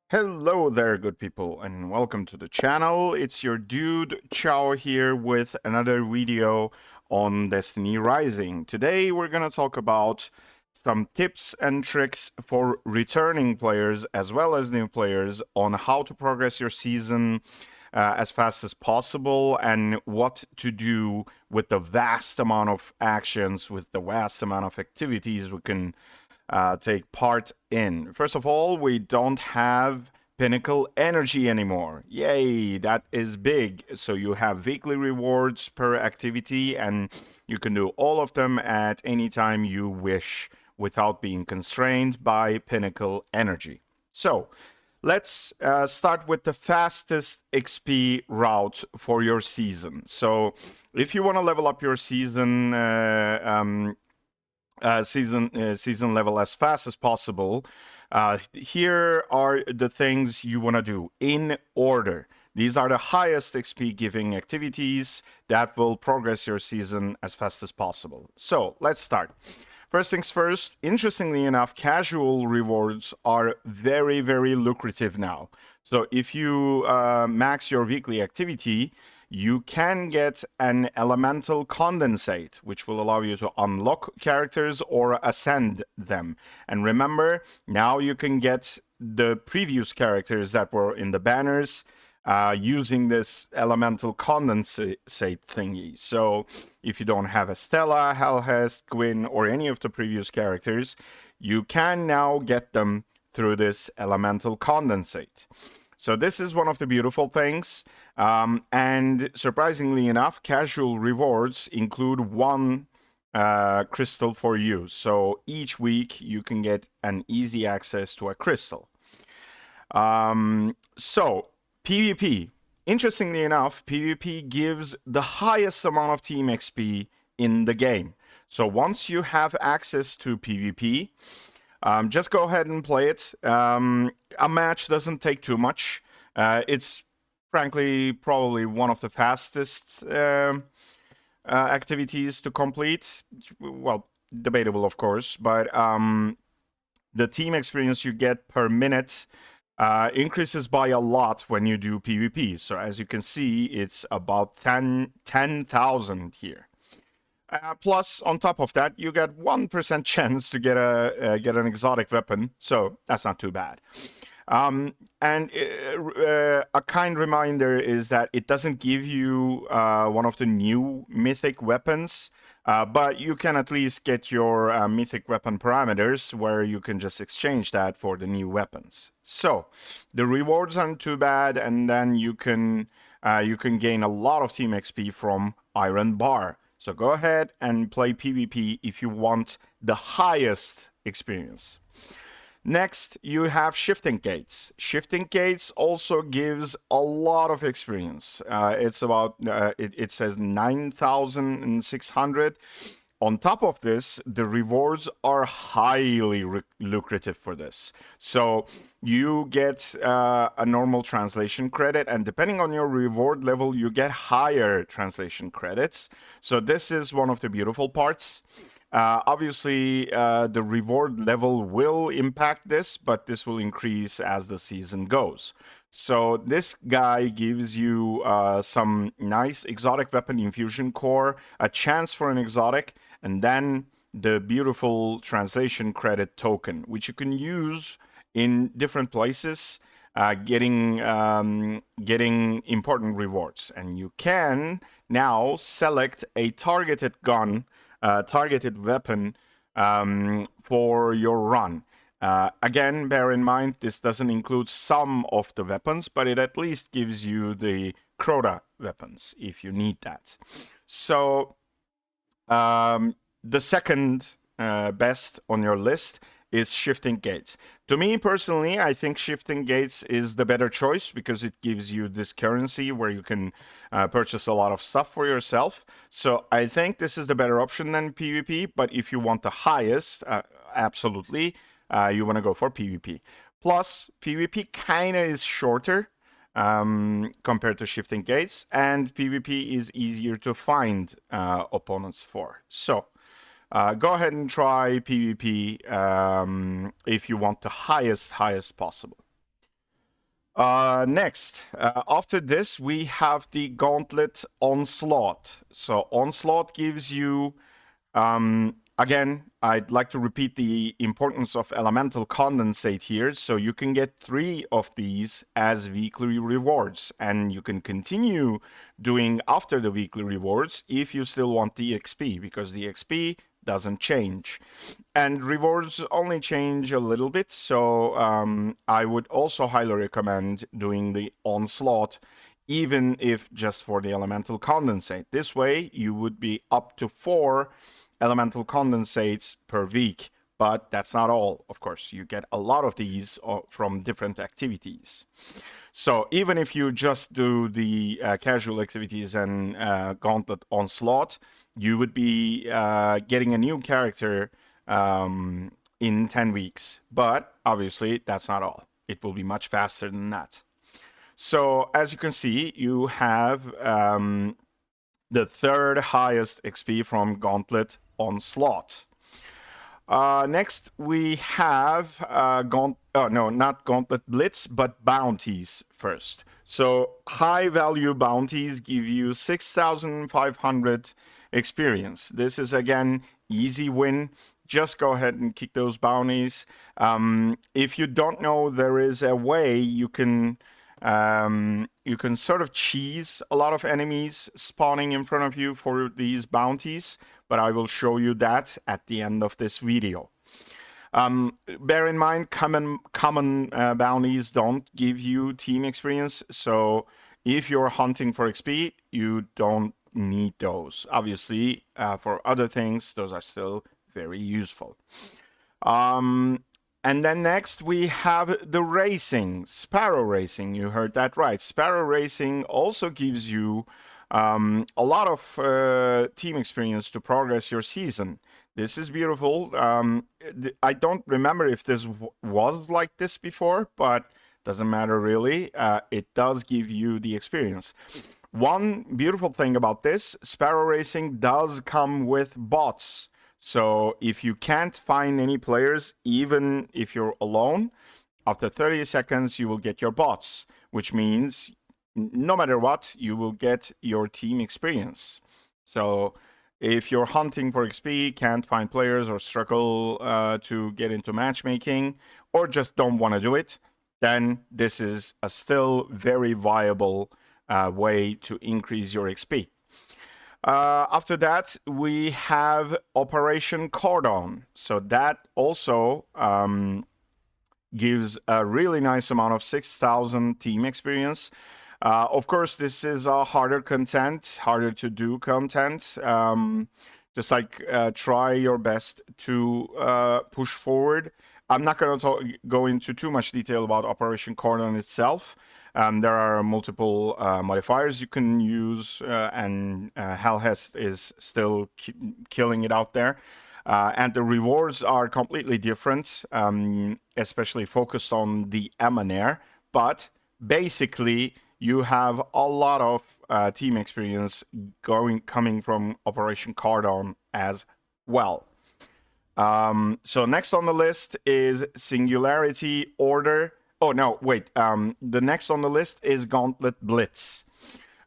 Hello there, good people, and welcome to the channel. It's your dude Chao here with another video on Destiny Rising. Today we're gonna talk about some tips and tricks for returning players as well as new players on how to progress your season as fast as possible and what to do with the vast amount of actions, with the vast amount of activities we can take part in. First of all, we don't have Pinnacle Energy anymore. Yay, that is big. So you have weekly rewards per activity, and you can do all of them at any time you wish without being constrained by Pinnacle Energy. So let's start with the fastest XP route for your season. So if you want to level up your season season level as fast as possible, here are the things you want to do in order. These are the highest XP giving activities that will progress your season as fast as possible. So let's start. First things first, interestingly enough, casual rewards are very, very lucrative now. So if you max your weekly activity, you can get an Elemental Condensate, which will allow you to unlock characters or ascend them. And remember, now you can get the previous characters that were in the banners using this Elemental Condensate thingy. So if you don't have a Stella, Hellhest, Gwyn, or any of the previous characters, you can now get them through this Elemental Condensate. So this is one of the beautiful things. And surprisingly enough, casual rewards include one crystal for you. So each week you can get an easy access to a crystal. So PvP. Interestingly enough, PvP gives the highest amount of team XP in the game. So once you have access to PvP, just go ahead and play it. A match doesn't take too much. It's frankly probably one of the fastest activities to complete. Well, debatable, of course, but the team experience you get per minute increases by a lot when you do PvP. So as you can see, it's about 10,000 here. Plus, on top of that, you get 1% chance to get an exotic weapon, so that's not too bad. And a kind reminder is that it doesn't give you one of the new mythic weapons, but you can at least get your mythic weapon parameters where you can just exchange that for the new weapons. So the rewards aren't too bad, and then you can gain a lot of team XP from Iron Bar. So go ahead and play PvP if you want the highest experience. Next, you have Shifting Gates. Shifting Gates also gives a lot of experience. It's about, it says 9,600. On top of this, the rewards are highly lucrative for this. So you get a normal translation credit, and depending on your reward level, you get higher translation credits. So this is one of the beautiful parts. Obviously, the reward level will impact this, but this will increase as the season goes. So this guy gives you some nice exotic weapon infusion core, a chance for an exotic, and then the beautiful translation credit token, which you can use in different places, getting important rewards. And you can now select a targeted gun, targeted weapon for your run. Again, bear in mind, this doesn't include some of the weapons, but it at least gives you the Crota weapons if you need that. So the second best on your list is Shifting Gates. To me personally, I think Shifting Gates is the better choice because it gives you this currency where you can purchase a lot of stuff for yourself. So I think this is the better option than PvP, but if you want the highest, absolutely, you want to go for PvP. Plus, PvP kind of is shorter compared to Shifting Gates, and PvP is easier to find opponents for. So go ahead and try PvP if you want the highest possible. Next, after this, we have the Gauntlet Onslaught. So Onslaught gives you, again, I'd like to repeat the importance of Elemental Condensate here. So you can get 3 of these as weekly rewards, and you can continue doing after the weekly rewards if you still want the XP, because the XP doesn't change. And rewards only change a little bit, so I would also highly recommend doing the Onslaught, even if just for the Elemental Condensate. This way, you would be up to 4 Elemental Condensates per week. But that's not all, of course. You get a lot of these from different activities. So even if you just do the casual activities and Gauntlet Onslaught, you would be getting a new character in 10 weeks. But obviously, that's not all. It will be much faster than that. So as you can see, you have the 3rd highest XP from Gauntlet Onslaught. Next, we have not Gauntlet Blitz, but Bounties first. So high-value Bounties give you 6,500 experience. This is, again, easy win. Just go ahead and kick those bounties. If you don't know, there is a way you can sort of cheese a lot of enemies spawning in front of you for these bounties, but I will show you that at the end of this video. Bear in mind, common bounties don't give you team experience, so if you're hunting for XP, you don't need those. Obviously, for other things, those are still very useful. And then next we have the racing, Sparrow Racing. You heard that right. Sparrow Racing also gives you a lot of team experience to progress your season. This is beautiful. I don't remember if this was like this before, but doesn't matter really. It does give you the experience. One beautiful thing about this, Sparrow Racing does come with bots. So if you can't find any players, even if you're alone, after 30 seconds, you will get your bots, which means no matter what, you will get your team experience. So if you're hunting for XP, can't find players, or struggle to get into matchmaking, or just don't want to do it, then this is a still very viable way to increase your XP. After that, we have Operation Cordon. So that also gives a really nice amount of 6,000 team experience. Of course, this is a harder to do content. Just like try your best to push forward. I'm not going to go into too much detail about Operation Cordon itself. There are multiple modifiers you can use, and Hellhest is still killing it out there. And the rewards are completely different, especially focused on the Emanare. But basically, you have a lot of team experience coming from Operation Cordon as well. So next on the list is Singularity Order. Oh, no, wait. The next on the list is Gauntlet Blitz.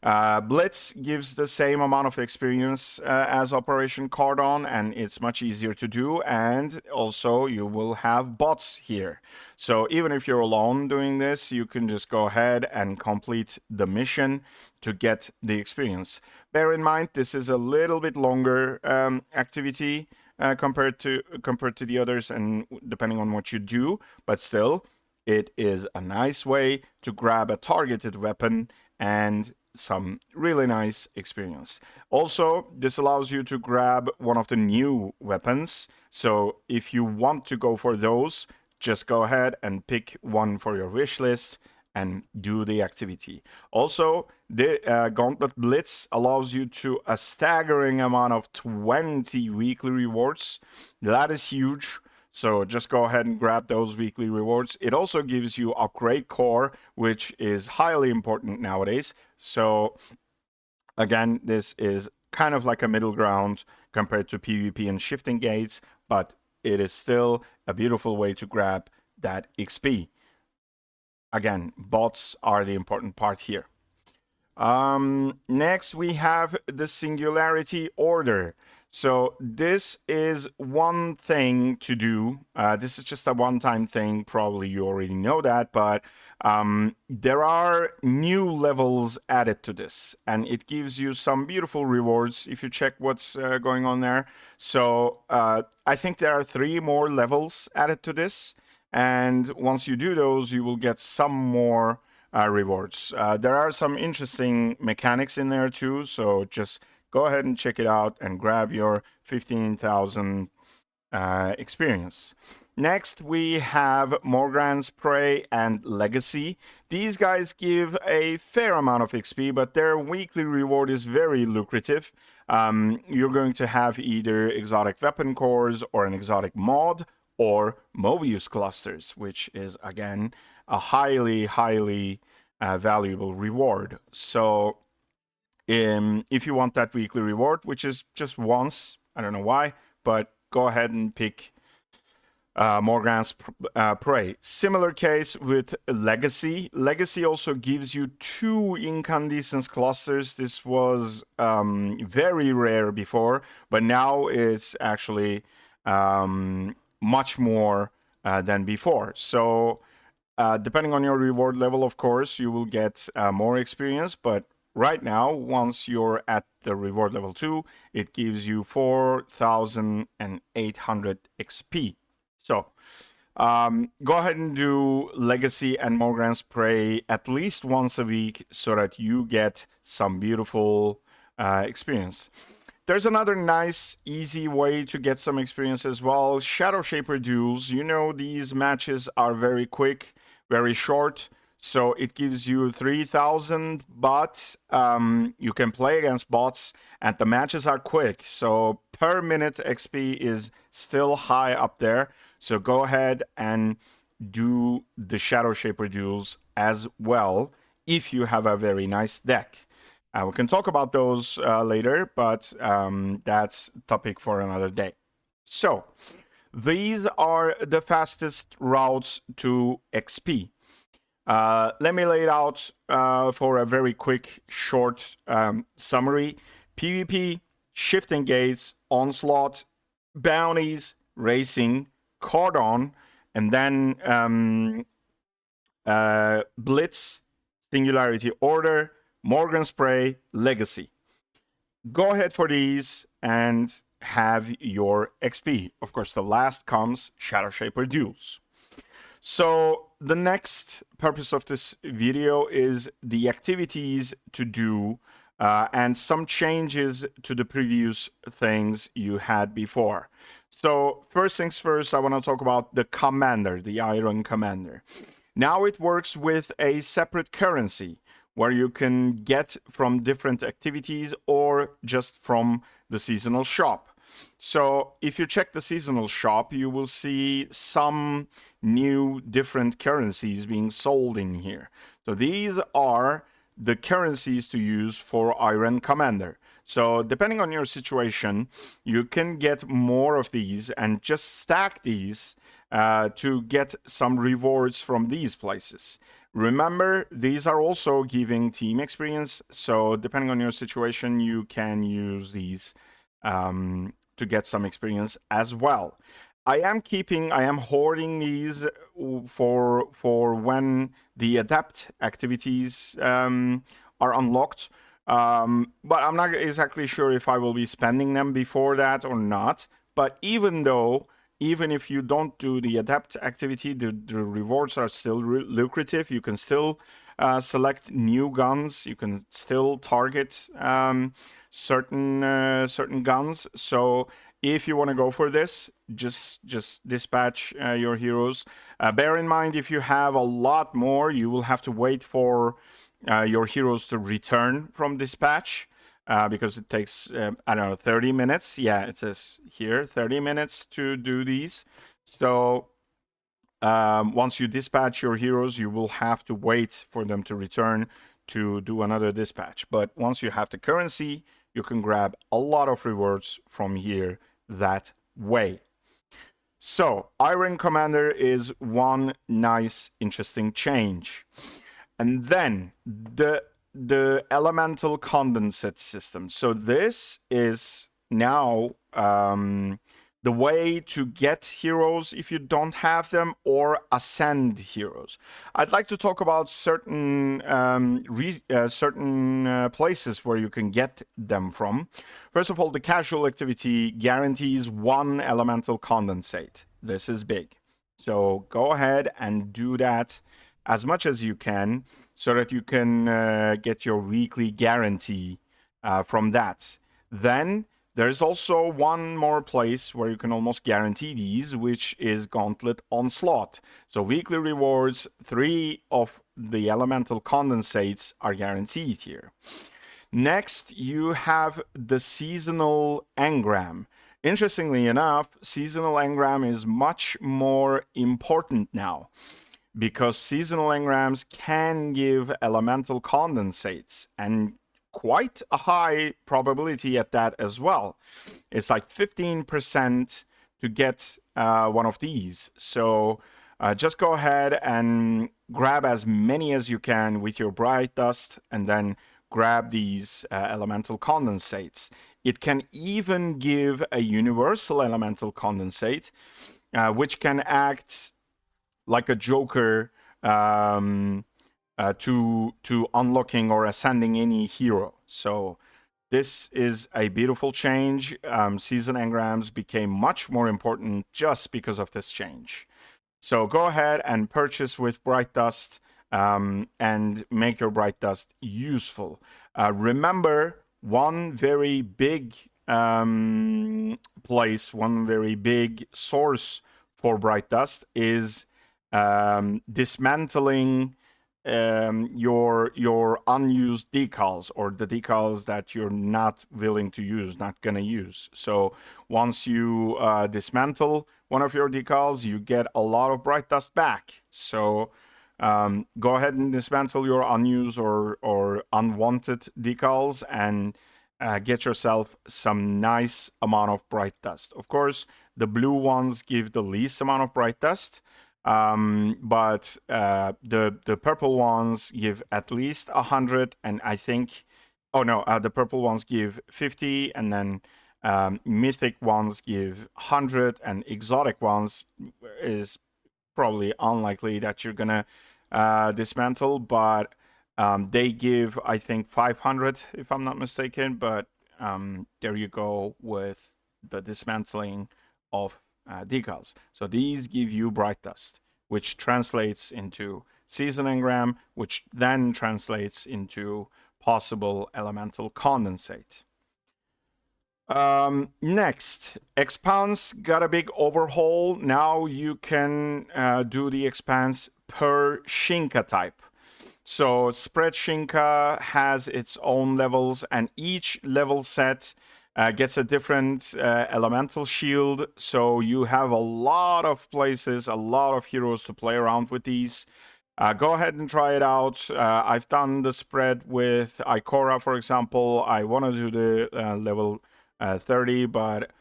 Blitz gives the same amount of experience as Operation Cordon, and it's much easier to do. And also, you will have bots here. So even if you're alone doing this, you can just go ahead and complete the mission to get the experience. Bear in mind, this is a little bit longer activity compared to the others, and depending on what you do, but still, it is a nice way to grab a targeted weapon and some really nice experience. Also, this allows you to grab one of the new weapons. So if you want to go for those, just go ahead and pick one for your wish list and do the activity. Also, the Gauntlet Blitz allows you to a staggering amount of 20 weekly rewards. That is huge. So just go ahead and grab those weekly rewards. It also gives you upgrade core, which is highly important nowadays. So again, this is kind of like a middle ground compared to PvP and shifting gates, but it is still a beautiful way to grab that XP. again, bots are the important part here. Next, we have the Singularity order. So this is one thing to do. This is just a one-time thing. Probably you already know that, but there are new levels added to this, and it gives you some beautiful rewards if you check what's going on there. So I think there are 3 more levels added to this, and once you do those, you will get some more rewards. There are some interesting mechanics in there too, so just go ahead and check it out and grab your 15,000 experience. Next, we have Morgran's Prey and Legacy. These guys give a fair amount of XP, but their weekly reward is very lucrative. You're going to have either exotic weapon cores or an exotic mod or Mobius clusters, which is, again, a highly, highly valuable reward. So if you want that weekly reward, which is just once, I don't know why, but go ahead and pick Morgran's Prey. Similar case with Legacy. Legacy also gives you 2 incandescence clusters. This was very rare before, but now it's actually much more than before. So depending on your reward level, of course, you will get more experience, but right now, once you're at the reward level 2, it gives you 4,800 XP. So go ahead and do Legacy and Morgran's Prey at least once a week so that you get some beautiful experience. There's another nice, easy way to get some experience as well. Shadowshaper Duels. You know, these matches are very quick, very short. So it gives you 3,000 bots. You can play against bots, and the matches are quick. So per minute XP is still high up there. So go ahead and do the Shadowshaper Duels as well if you have a very nice deck. We can talk about those later, but that's topic for another day. So these are the fastest routes to XP. Let me lay it out for a very quick, short summary. PvP, Shifting Gates, Onslaught, Bounties, Racing, Cordon, and then Blitz, Singularity Order, Morgran's Prey, Legacy. Go ahead for these and have your XP. Of course, the last comes Shadowshaper Duels. So the next purpose of this video is the activities to do and some changes to the previous things you had before. So first things first, I want to talk about the commander, the Iron Commander. Now it works with a separate currency where you can get from different activities or just from the seasonal shop. So if you check the seasonal shop, you will see some new different currencies being sold in here. So these are the currencies to use for Iron Commander. So depending on your situation, you can get more of these and just stack these to get some rewards from these places. Remember, these are also giving team experience. So depending on your situation, you can use these to get some experience as well. I am hoarding these for when the adapt activities are unlocked. But I'm not exactly sure if I will be spending them before that or not. But even if you don't do the adapt activity, the rewards are still lucrative. You can still select new guns. You can still target certain guns. So if you want to go for this, just dispatch your heroes. Bear in mind, if you have a lot more, you will have to wait for your heroes to return from dispatch because it takes, I don't know, 30 minutes. Yeah, it says here 30 minutes to do these. So once you dispatch your heroes, you will have to wait for them to return to do another dispatch. But once you have the currency, you can grab a lot of rewards from here that way. So Iron Commander is one nice, interesting change. And then the Elemental Condensate System. So this is now the way to get heroes if you don't have them, or ascend heroes. I'd like to talk about certain places where you can get them from. First of all, the casual activity guarantees 1 Elemental Condensate. This is big. So go ahead and do that as much as you can, so that you can get your weekly guarantee from that. Then there's also one more place where you can almost guarantee these, which is Gauntlet Onslaught. So weekly rewards, 3 of the Elemental Condensates are guaranteed here. Next, you have the Seasonal Engram. Interestingly enough, Seasonal Engram is much more important now, because seasonal engrams can give elemental condensates, and quite a high probability at that as well. It's like 15% to get one of these. So just go ahead and grab as many as you can with your Bright Dust, and then grab these elemental condensates. It can even give a universal elemental condensate, which can act like a joker to unlocking or ascending any hero. So this is a beautiful change. Season engrams became much more important just because of this change. So go ahead and purchase with Bright Dust and make your Bright Dust useful. Remember, one very big place, one very big source for Bright Dust is dismantling your unused decals, or the decals that you're not willing to use, not gonna use. So once you dismantle one of your decals, you get a lot of Bright Dust back. So go ahead and dismantle your unused or unwanted decals, and get yourself some nice amount of Bright Dust. Of course, the blue ones give the least amount of Bright Dust, but the purple ones give at least 100, and I think, the purple ones give 50, and then mythic ones give 100, and exotic ones is probably unlikely that you're gonna dismantle, but they give, I think, 500 if I'm not mistaken. But there you go with the dismantling of decals. So these give you Bright Dust, which translates into Season Engram, which then translates into possible Elemental Condensate. Next, Expanse got a big overhaul. Now you can do the Expanse per Shinka type. So Spread Shinka has its own levels, and each level set gets a different elemental shield. So you have a lot of places, a lot of heroes to play around with these. Go ahead and try it out. I've done the spread with Ikora, for example. I want to do the level 30, but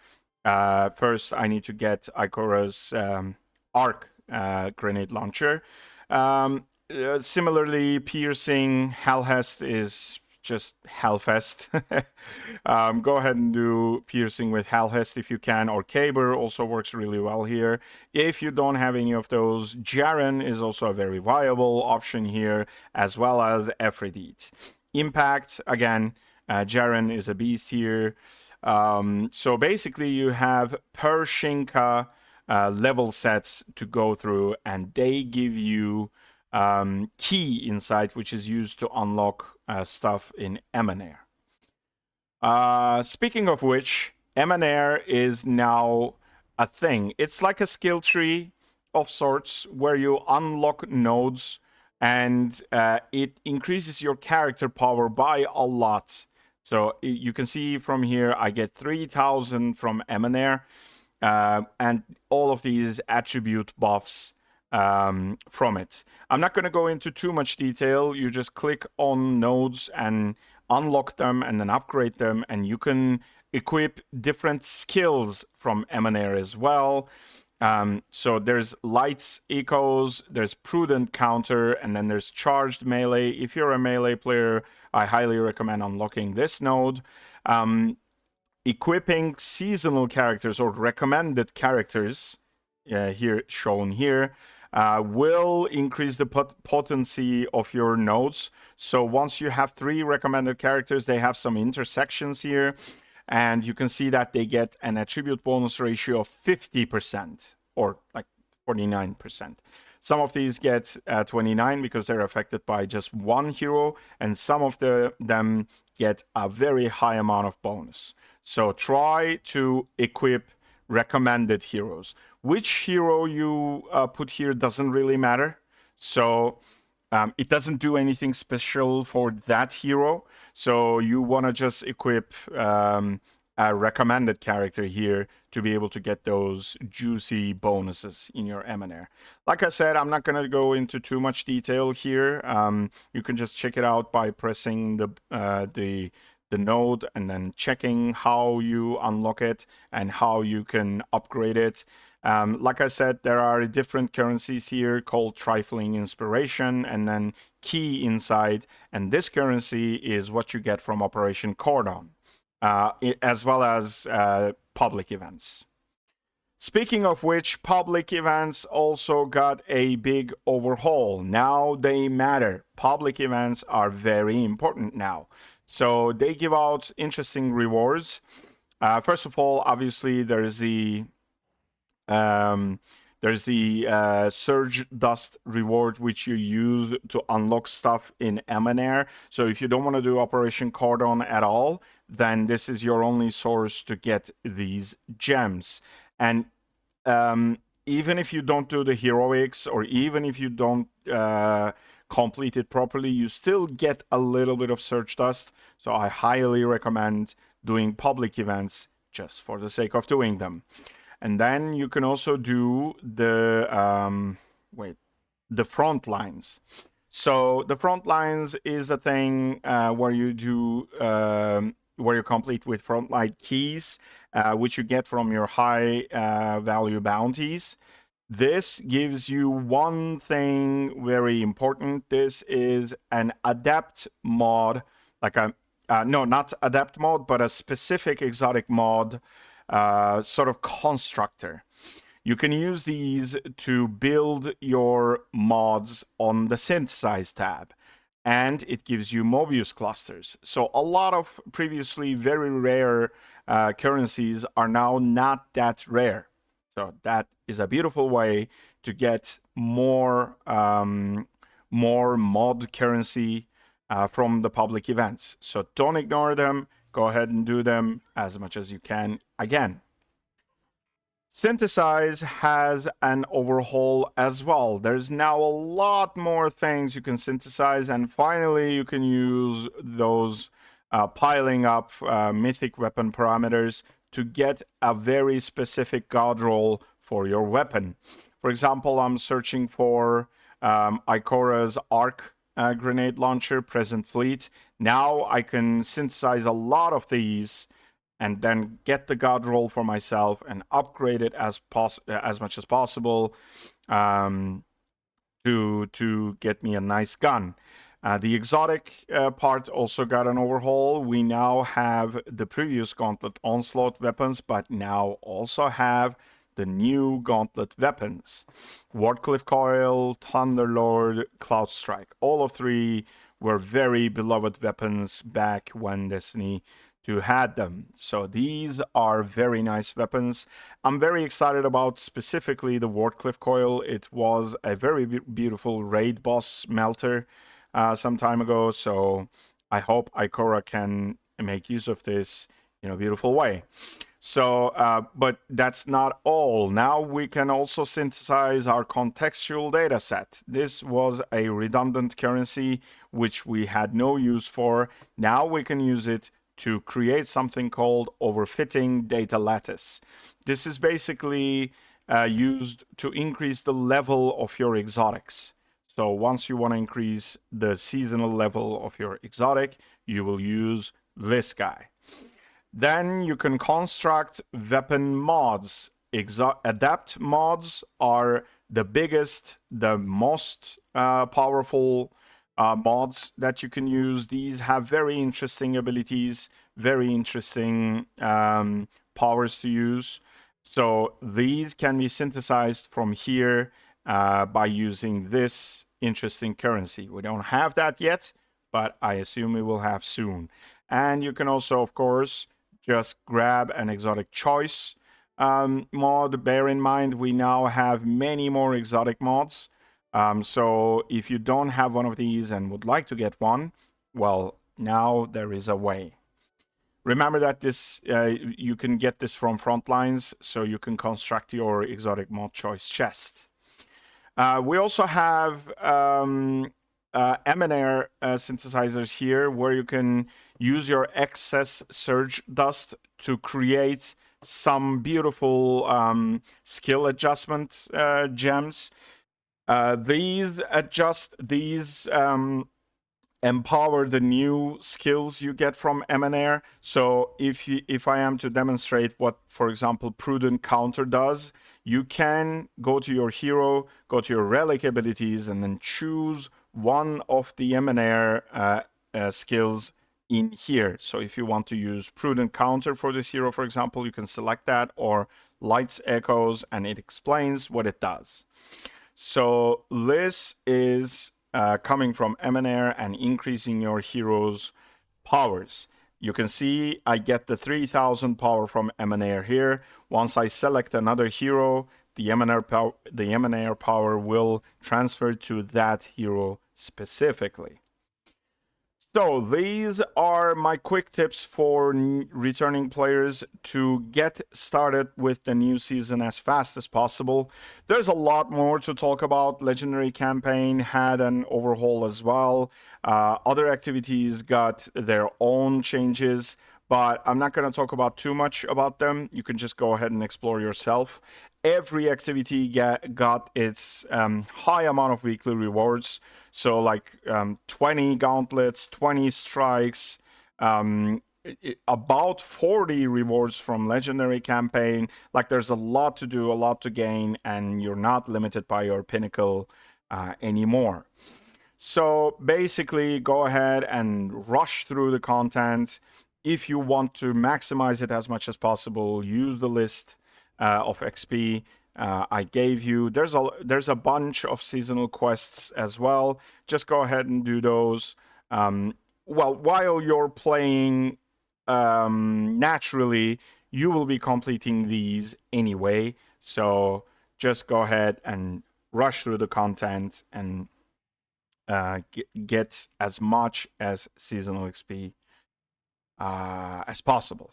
first I need to get Ikora's arc grenade launcher. Similarly, Piercing Hellhest is just Hellfest. Go ahead and do Piercing with Hellhest if you can, or Caber also works really well here. If you don't have any of those, Jaren is also a very viable option here, as well as Ephrodite. Impact, again, Jaren is a beast here. So basically you have per Shinka level sets to go through, and they give you key insight, which is used to unlock stuff in Emanare. Speaking of which, Emanare is now a thing. It's like a skill tree of sorts where you unlock nodes, and it increases your character power by a lot. So you can see from here, I get 3,000 from Emanare, and all of these attribute buffs from it. I'm not going to go into too much detail. You just click on nodes and unlock them, and then upgrade them, and you can equip different skills from Emanare as well. So there's Lights Echoes, there's Prudent Counter, and then there's Charged Melee. If you're a melee player, I highly recommend unlocking this node. Equipping seasonal characters or recommended characters, here shown here, will increase the potency of your nodes. So once you have 3 recommended characters, they have some intersections here. And you can see that they get an attribute bonus ratio of 50% or like 49%. Some of these get 29 because they're affected by just one hero, and some of them get a very high amount of bonus. So try to equip recommended heroes. Which hero you put here doesn't really matter. So it doesn't do anything special for that hero. So you want to just equip a recommended character here to be able to get those juicy bonuses in your Emanare. Like I said, I'm not going to go into too much detail here. You can just check it out by pressing the node and then checking how you unlock it and how you can upgrade it. Like I said, there are different currencies here called Trifling Inspiration and then Key inside. And this currency is what you get from Operation Cordon, as well as public events. Speaking of which, public events also got a big overhaul. Now they matter. Public events are very important now. So they give out interesting rewards. First of all, obviously, there's the Surge Dust reward, which you use to unlock stuff in Emanare. So if you don't want to do Operation Cordon at all, then this is your only source to get these gems. And even if you don't do the heroics, or even if you don't complete it properly, you still get a little bit of Surge Dust. So I highly recommend doing public events just for the sake of doing them. And then you can also do the front lines. So the front lines is a thing where you do where you complete with frontline keys, which you get from your high value bounties. This gives you one thing very important. This is an adept mod, like a no, not adept mod, but a specific exotic mod. Sort of constructor. You can use these to build your mods on the Synthesize tab, and it gives you Mobius clusters. So a lot of previously very rare currencies are now not that rare. So that is a beautiful way to get more mod currency from the public events. So don't ignore them. Go ahead and do them as much as you can. Again, Synthesize has an overhaul as well. There's now a lot more things you can synthesize, and finally you can use those piling up mythic weapon parameters to get a very specific god roll for your weapon. For example, I'm searching for Ikora's Arc grenade launcher, present fleet. Now I can synthesize a lot of these and then get the god roll for myself and upgrade it as much as possible to get me a nice gun. The exotic part also got an overhaul. We now have the previous Gauntlet Onslaught weapons, but now also have the new Gauntlet weapons. Wardcliff Coil, Thunderlord, Cloud Strike. All of 3 were very beloved weapons back when Destiny 2 had them. So these are very nice weapons. I'm very excited about specifically the Wardcliff Coil. It was a very beautiful raid boss melter some time ago. So I hope Ikora can make use of this in a beautiful way. So, but that's not all. Now we can also synthesize our contextual data set. This was a redundant currency which we had no use for. Now we can use it to create something called overfitting data lattice. This is basically used to increase the level of your exotics. So once you want to increase the seasonal level of your exotic, you will use this guy. Then you can construct weapon mods adapt mods are the biggest, the most powerful mods that you can use. These have very interesting abilities, very interesting powers to use. So these can be synthesized from here by using this interesting currency. We don't have that yet, but I assume we will have soon. And you can also, of course, just grab an exotic choice mod. Bear in mind, we now have many more exotic mods. So if you don't have one of these and would like to get one, well, now there is a way. Remember that this you can get this from Frontlines, so you can construct your exotic mod choice chest. We also have Emanare synthesizers here, where you can use your excess surge dust to create some beautiful skill adjustment gems. These empower the new skills you get from Emanare. So if I am to demonstrate what, for example, Prudent Counter does, you can go to your hero, go to your relic abilities, and then choose one of the Emanare skills in here. So if you want to use Prudent Counter for this hero, for example, you can select that, or Lights Echoes, and it explains what it does. So this is coming from Emanare and increasing your hero's powers. You can see I get the 3000 power from Emanare here. Once I select another hero, the Emanare power will transfer to that hero specifically. So these are my quick tips for returning players to get started with the new season as fast as possible. There's a lot more to talk about. Legendary campaign had an overhaul as well. Other activities got their own changes, but I'm not going to talk about too much about them. You can just go ahead and explore yourself. Every activity got its high amount of weekly rewards. So like 20 gauntlets, 20 strikes, about 40 rewards from legendary campaign. Like there's a lot to do, a lot to gain, and you're not limited by your pinnacle anymore. So basically, go ahead and rush through the content. If you want to maximize it as much as possible, use the list of XP I gave you. There's a bunch of seasonal quests as well. Just go ahead and do those. Well, while you're playing naturally, you will be completing these anyway. So just go ahead and rush through the content and get as much as seasonal XP as possible.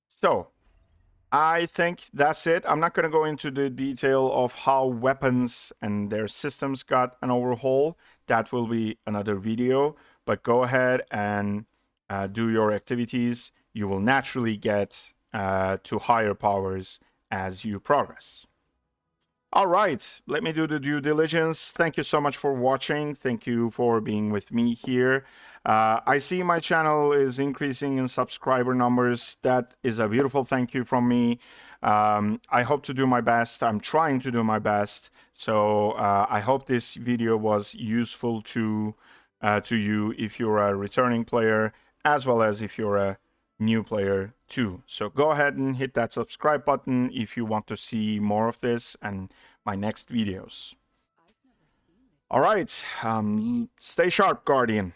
So I think that's it. I'm not going to go into the detail of how weapons and their systems got an overhaul. That will be another video. But go ahead and do your activities. You will naturally get to higher powers as you progress. All right, let me do the due diligence. Thank you so much for watching. Thank you for being with me here. I see my channel is increasing in subscriber numbers. That is a beautiful thank you from me. I hope to do my best. I'm trying to do my best. So I hope this video was useful to you if you're a returning player, as well as if you're a new player too. So go ahead and hit that subscribe button if you want to see more of this and my next videos. All right, stay sharp, Guardian.